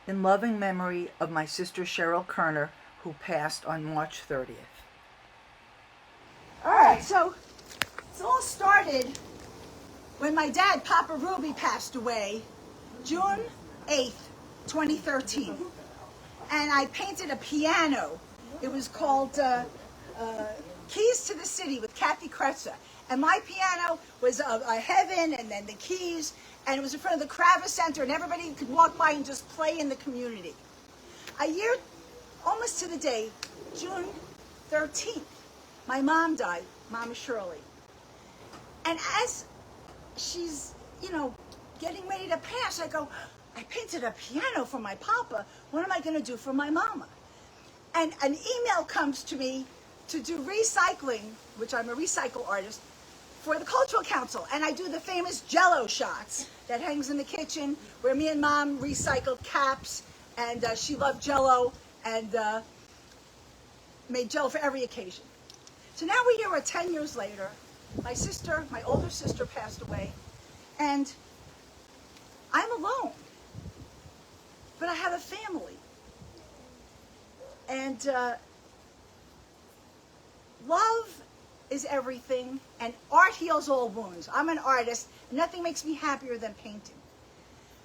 in loving memory of my sister Cheryl Kerner, who passed on March 30th. All right, so it all started when my dad, Papa Ruby, passed away June 8th, 2013. And I painted a piano. It was called Keys to the City with Kathy Kretzer. And my piano was a heaven and then the keys, and it was in front of the Kravis Center, and everybody could walk by and just play in the community. A year, almost to the day, June 13th, my mom died, Mama Shirley. And as she's, getting ready to pass, I go, I painted a piano for my papa. What am I going to do for my mama? And an email comes to me to do recycling, which I'm a recycle artist, for the Cultural Council. And I do the famous Jell-O shots that hangs in the kitchen, where me and Mom recycled caps, and she loved Jell-O, and made Jell-O for every occasion. So now we're 10 years later. My older sister passed away, and I'm alone. But I have a family. And love is everything, and art heals all wounds. I'm an artist, and nothing makes me happier than painting.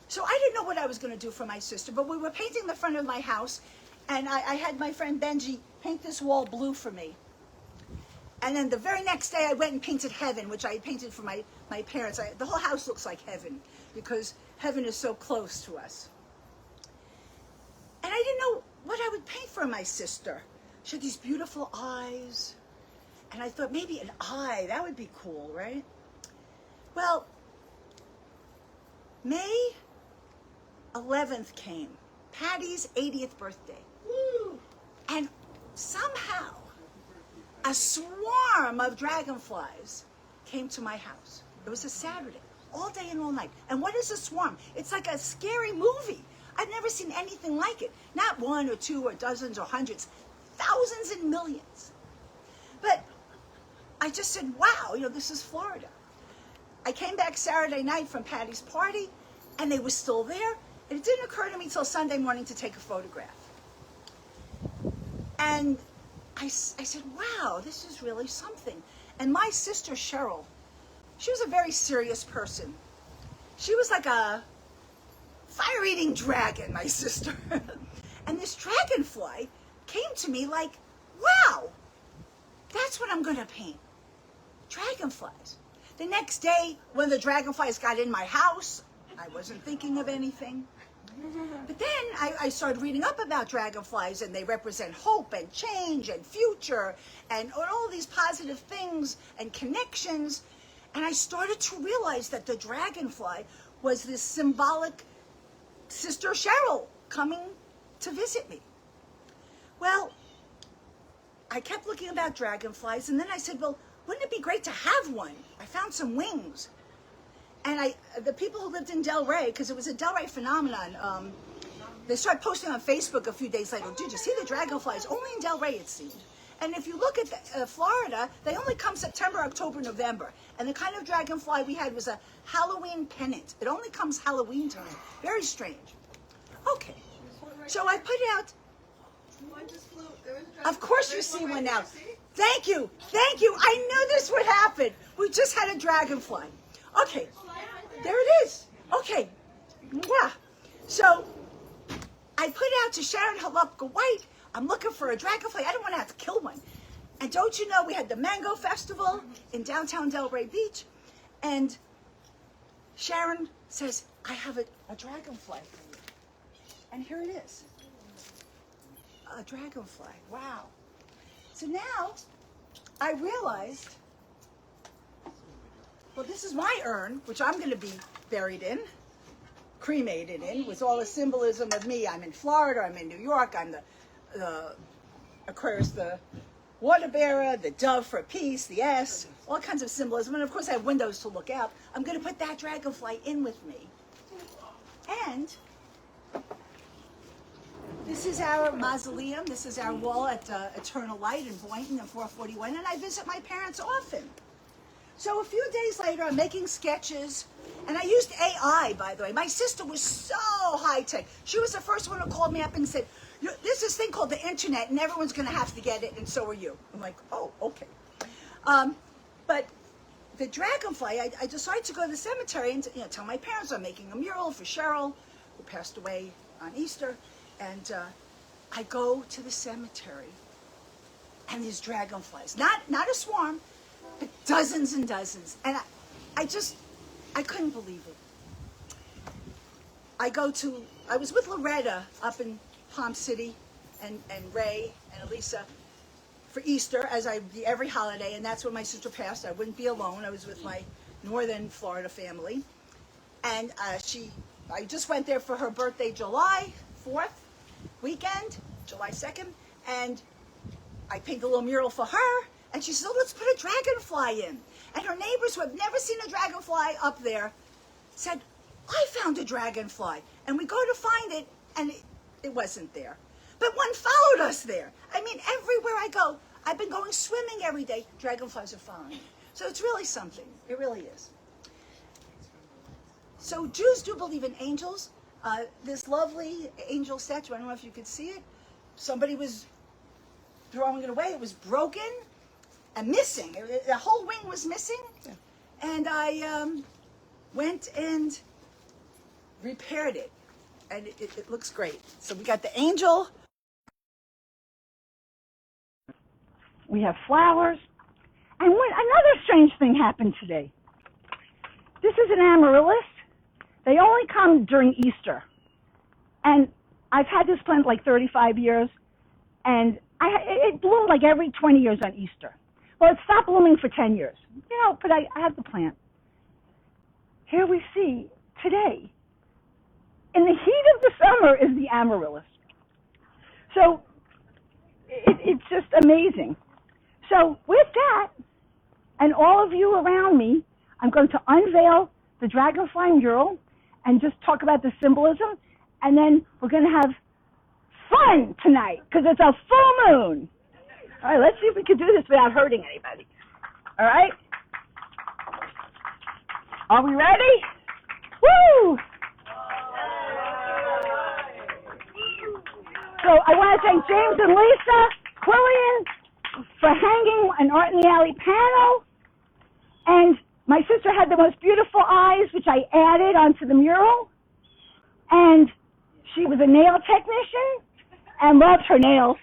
So I didn't know what I was going to do for my sister, but we were painting the front of my house, and I had my friend Benji paint this wall blue for me. And then the very next day I went and painted heaven, which I painted for my parents. The whole house looks like heaven, because heaven is so close to us. And I didn't know what I would paint for my sister. She had these beautiful eyes. And I thought, maybe an eye, that would be cool, right? Well, May 11th came, Patty's 80th birthday. Woo! And somehow, a swarm of dragonflies came to my house. It was a Saturday, all day and all night. And what is a swarm? It's like a scary movie. I've never seen anything like it. Not one or two or dozens or hundreds, thousands and millions. But I just said, wow, this is Florida. I came back Saturday night from Patty's party, and they were still there. And it didn't occur to me till Sunday morning to take a photograph. And I said, wow, this is really something. And my sister Cheryl, she was a very serious person. She was like a fire-eating dragon, my sister. And this dragonfly came to me like, wow, that's what I'm going to paint. Dragonflies. The next day, when the dragonflies got in my house, I wasn't thinking of anything. But then I started reading up about dragonflies, and they represent hope and change and future and all these positive things and connections. And I started to realize that the dragonfly was this symbolic Sister Cheryl coming to visit me. Well, I kept looking about dragonflies, and then I said, well, wouldn't it be great to have one? I found some wings. And the people who lived in Delray, because it was a Delray phenomenon, they started posting on Facebook a few days later, did you see the dragonflies? Only in Delray, it seemed. And if you look at Florida, they only come September, October, November. And the kind of dragonfly we had was a Halloween pennant. It only comes Halloween time. Very strange. Okay. So I put out... Of course you see one now. Thank you. Thank you. I knew this would happen. We just had a dragonfly. Okay. There it is. Okay. Mwah. So I put out to Sharon Halupka White, I'm looking for a dragonfly. I don't want to have to kill one. And don't you know, we had the Mango Festival in downtown Delray Beach. And Sharon says, I have a dragonfly for you. And here it is. A dragonfly. Wow. So now I realized, well, this is my urn, which I'm going to be buried in, cremated in, with all the symbolism of me. I'm in Florida, I'm in New York, I'm the Aquarius, the water bearer, the dove for peace, the S, all kinds of symbolism. And of course I have windows to look out. I'm going to put that dragonfly in with me. And this is our mausoleum. This is our wall at Eternal Light in Boynton and 441. And I visit my parents often. So a few days later, I'm making sketches, and I used AI, by the way. My sister was so high-tech. She was the first one who called me up and said, there's this thing called the internet, and everyone's going to have to get it, and so are you. I'm like, oh, okay. But the Dragonfly, I decided to go to the cemetery and tell my parents I'm making a mural for Cheryl, who passed away on Easter, and I go to the cemetery, and there's dragonflies. Not a swarm, but dozens and dozens. And I couldn't believe it. I was with Loretta up in Palm City and Ray and Elisa for Easter, as I do every holiday, and that's when my sister passed. I wouldn't be alone. I was with my northern Florida family. And I just went there for her birthday, July 4th weekend, July 2nd, and I painted a little mural for her, and she said, oh, let's put a dragonfly in. And her neighbors who have never seen a dragonfly up there said, I found a dragonfly. And we go to find it, and it wasn't there. But one followed us there. I mean, everywhere I go, I've been going swimming every day. Dragonflies are following me. So it's really something. It really is. So Jews do believe in angels. This lovely angel statue, I don't know if you could see it. Somebody was throwing it away. It was broken and missing. The whole wing was missing. Yeah. And I went and repaired it. And it looks great. So we got the angel. We have flowers. And another strange thing happened today. This is an amaryllis. They only come during Easter. And I've had this plant like 35 years. And it bloomed like every 20 years on Easter. Well, it stopped blooming for 10 years. But I have the plant. Here we see today, in the heat of the summer, is the amaryllis. So it's just amazing. So with that, and all of you around me, I'm going to unveil the Dragonfly mural and just talk about the symbolism. And then we're going to have fun tonight because it's a full moon. All right, let's see if we can do this without hurting anybody. All right? Are we ready? Woo! So I want to thank James and Lisa Quillian for hanging an Art in the Alley panel. And my sister had the most beautiful eyes, which I added onto the mural. And she was a nail technician and loved her nails.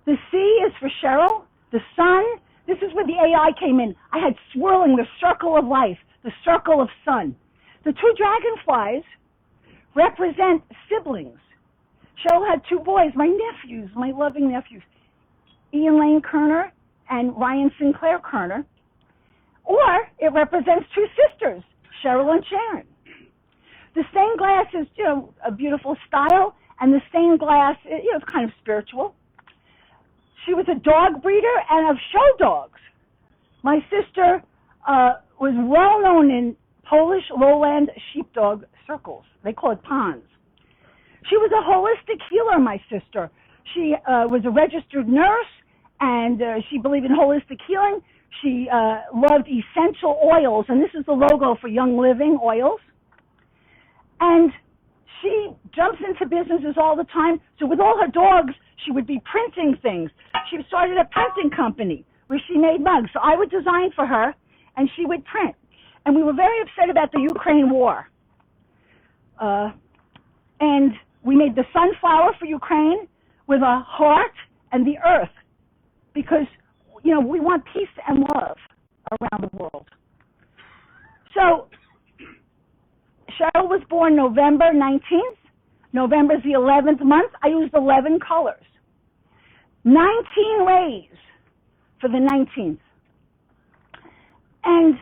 The C is for Cheryl. The sun, this is where the AI came in. I had swirling the circle of life, the circle of sun. The two dragonflies represent siblings. Cheryl had two boys, my nephews, my loving nephews, Ian Lane Kerner and Ryan Sinclair Kerner. Or it represents two sisters, Cheryl and Sharon. The stained glass is, a beautiful style, and the stained glass, it's kind of spiritual. She was a dog breeder and of show dogs. My sister was well known in Polish lowland sheepdog circles. They call it ponds. She was a holistic healer, my sister. She was a registered nurse, and she believed in holistic healing. She loved essential oils, and this is the logo for Young Living Oils. And she jumps into businesses all the time. So with all her dogs, she would be printing things. She started a printing company where she made mugs. So I would design for her, and she would print. And we were very upset about the Ukraine war. And we made the sunflower for Ukraine with a heart and the earth because, we want peace and love around the world. So Cheryl was born November 19th. November is the 11th month. I used 11 colors. 19 rays for the 19th. And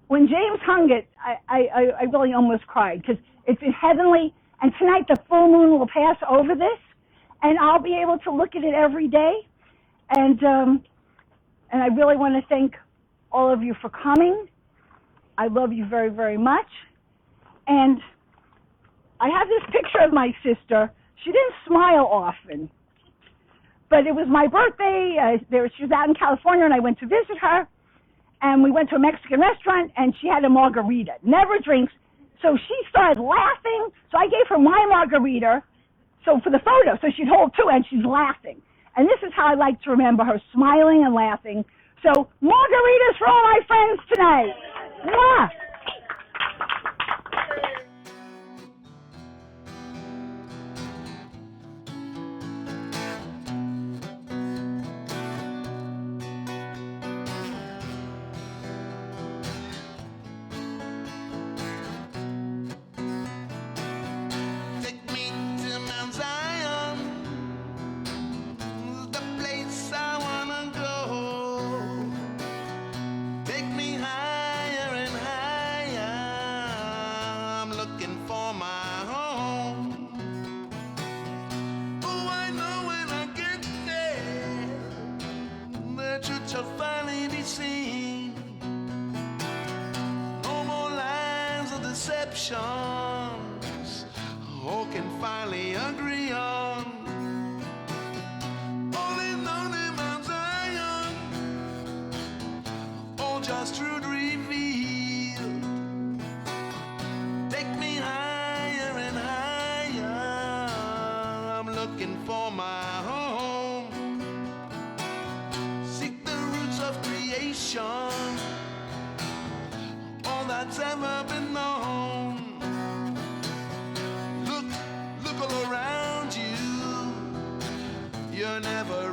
when James hung it, I really almost cried because it's heavenly. And tonight the full moon will pass over this, and I'll be able to look at it every day. And I really want to thank all of you for coming. I love you very, very much. And I have this picture of my sister. She didn't smile often, but it was my birthday. She was out in California, and I went to visit her. and we went to a Mexican restaurant, and she had a margarita. Never drinks. So she started laughing. So I gave her my margarita, so for the photo, so she'd hold two, and she's laughing. And this is how I like to remember her, smiling and laughing. So margaritas for all my friends tonight. Mwah! Shall finally be seen. No more lines of deceptions. All can finally agree on. All is known in Mount Zion. All just truth revealed. Take me higher and higher. I'm looking for my home. Of creation, all that's ever been known. Look all around you. You're never